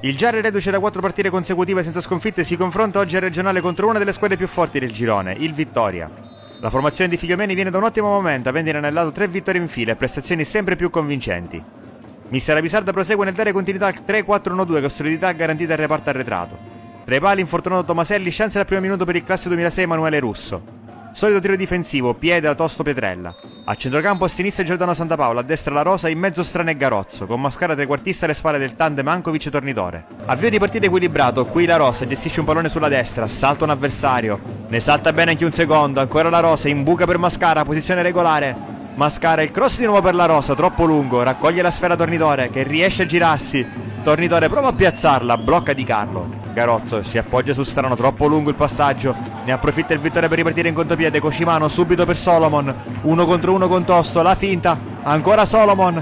Il Giarre, reduce da 4 partite consecutive senza sconfitte, si confronta oggi al regionale contro una delle squadre più forti del girone, il Vittoria. La formazione di Figliomeni viene da un ottimo momento, avendo inanellato 3 vittorie in fila e prestazioni sempre più convincenti. Mister Rapisarda prosegue nel dare continuità al 3-4-1-2 con solidità garantita al reparto arretrato. Tra i pali infortunato Tomaselli, chance dal primo minuto per il classe 2006 Emanuele Russo. Solito tiro difensivo, piede da Tosto Pietrella. A centrocampo a sinistra Giordano Santapaolo, a destra La Rosa, in mezzo Strana e Garozzo, con Mascara trequartista alle spalle del tandem Ankovic-Tornitore. Avvio di partita equilibrato, qui La Rosa gestisce un pallone sulla destra, salta un avversario, ne salta bene anche un secondo, ancora La Rosa, imbuca per Mascara, posizione regolare. Mascara, il cross di nuovo per La Rosa, troppo lungo, raccoglie la sfera Tornitore, che riesce a girarsi. Tornitore prova a piazzarla, blocca Di Carlo. Garozzo si appoggia su Strano, troppo lungo il passaggio, ne approfitta il Vittoria per ripartire in contropiede. Cocimano subito per Solomon, 1 contro 1 con Tosto, la finta, ancora Solomon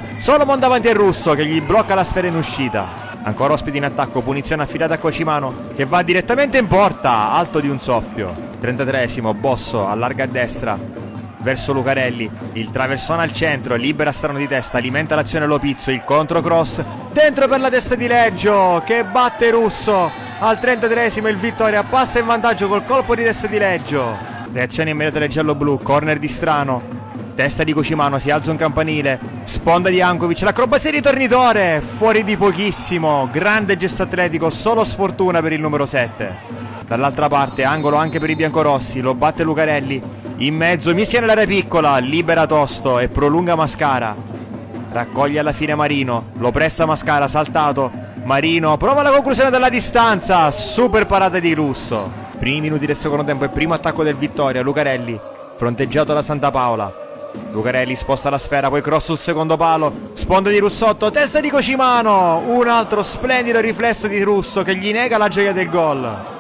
davanti al Russo che gli blocca la sfera in uscita. Ancora ospiti in attacco, punizione affidata a Cocimano che va direttamente in porta, alto di un soffio. 33esimo, Bosso allarga a destra verso Lucarelli, il traversone al centro, libera Strano di testa, alimenta l'azione Lopizzo, il controcross dentro per la testa di Leggio che batte Russo. Al 33esimo il Vittoria passa in vantaggio col colpo di testa di Leggio. Reazione immediata del giallo-blu, corner di Strano, testa di Cocimano, si alza un campanile, sponda di Ankovic, l'acrobazia di Tornitore, fuori di pochissimo, grande gesto atletico, solo sfortuna per il numero 7. Dall'altra parte angolo anche per i biancorossi, lo batte Lucarelli, in mezzo mischia nell'area piccola, libera Tosto e prolunga Mascara. Raccoglie alla fine Marino, lo pressa Mascara, saltato, Marino prova la conclusione dalla distanza, super parata di Russo. Primi minuti del secondo tempo e primo attacco del Vittoria, Lucarelli fronteggiato da Santapaola. Lucarelli sposta la sfera, poi cross sul secondo palo, sponda di Russotto, testa di Cocimano, un altro splendido riflesso di Russo che gli nega la gioia del gol.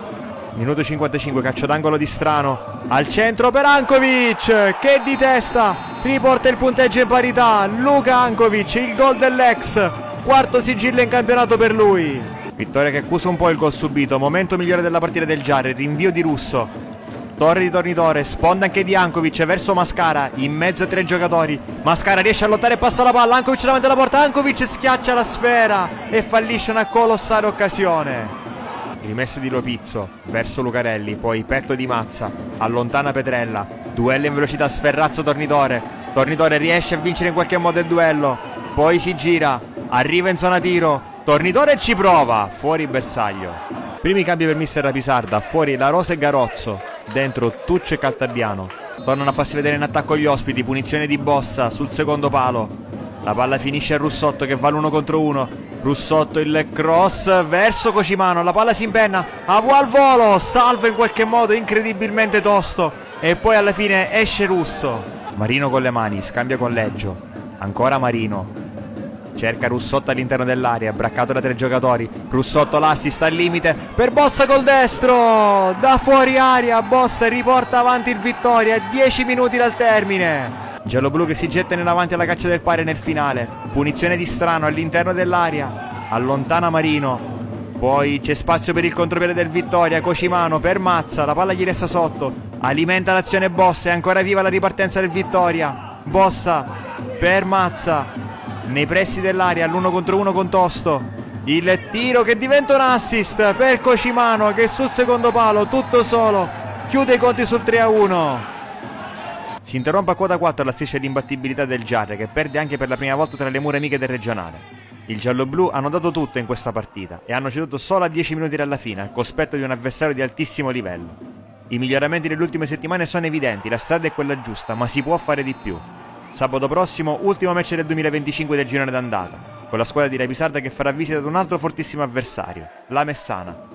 Minuto 55, calcio d'angolo di Strano, al centro per Ankovic che di testa riporta il punteggio in parità. Luka Ankovic, il gol dell'ex, quarto sigillo in campionato per lui. Vittoria che accusa un po' il gol subito, momento migliore della partita del Giarre, rinvio di Russo, torre di Tornitore, sponda anche di Ankovic verso Mascara, in mezzo ai 3 giocatori. Mascara riesce a lottare e passa la palla, Ankovic davanti alla porta, Ankovic schiaccia la sfera e fallisce una colossale occasione. Rimessa di Lopizzo verso Lucarelli, poi petto di Mazza, allontana Petrella, duello in velocità, sferrazza Tornitore, Tornitore riesce a vincere in qualche modo il duello, poi si gira, arriva in zona tiro, Tornitore ci prova, fuori bersaglio. Primi cambi per mister Rapisarda, fuori La Rosa e Garozzo, dentro Tuccio e Caltabiano. Tornano a farsi vedere in attacco gli ospiti, punizione di Bossa sul secondo palo. La palla finisce a Russotto che va l'1 contro 1. Russotto, il cross verso Cocimano, la palla si impenna, al volo, salva in qualche modo incredibilmente Tosto e poi alla fine esce Russo. Marino con le mani, scambia con Leggio, ancora Marino, cerca Russotto all'interno dell'area, braccato da 3 giocatori, Russotto l'assist al limite per Bossa col destro, da fuori aria, Bossa riporta avanti il Vittoria, 10 minuti dal termine. Gialloblu che si getta in avanti alla caccia del pari nel finale, punizione di Strano all'interno dell'area, allontana Marino, poi c'è spazio per il contropiede del Vittoria, Cocimano per Mazza, la palla gli resta sotto, alimenta l'azione Bossa, è ancora viva la ripartenza del Vittoria, Bossa per Mazza, nei pressi dell'area, all'1 contro 1 con Tosto, il tiro che diventa un assist per Cocimano che sul secondo palo, tutto solo, chiude i conti sul 3-1. Si interrompe a quota 4 la striscia di imbattibilità del Giarre che perde anche per la prima volta tra le mura amiche del regionale. Il giallo-blu hanno dato tutto in questa partita e hanno ceduto solo a 10 minuti dalla fine al cospetto di un avversario di altissimo livello. I miglioramenti nelle ultime settimane sono evidenti, la strada è quella giusta, ma si può fare di più. Sabato prossimo, ultimo match del 2025 del girone d'andata, con la squadra di Rapisarda che farà visita ad un altro fortissimo avversario, la Messana.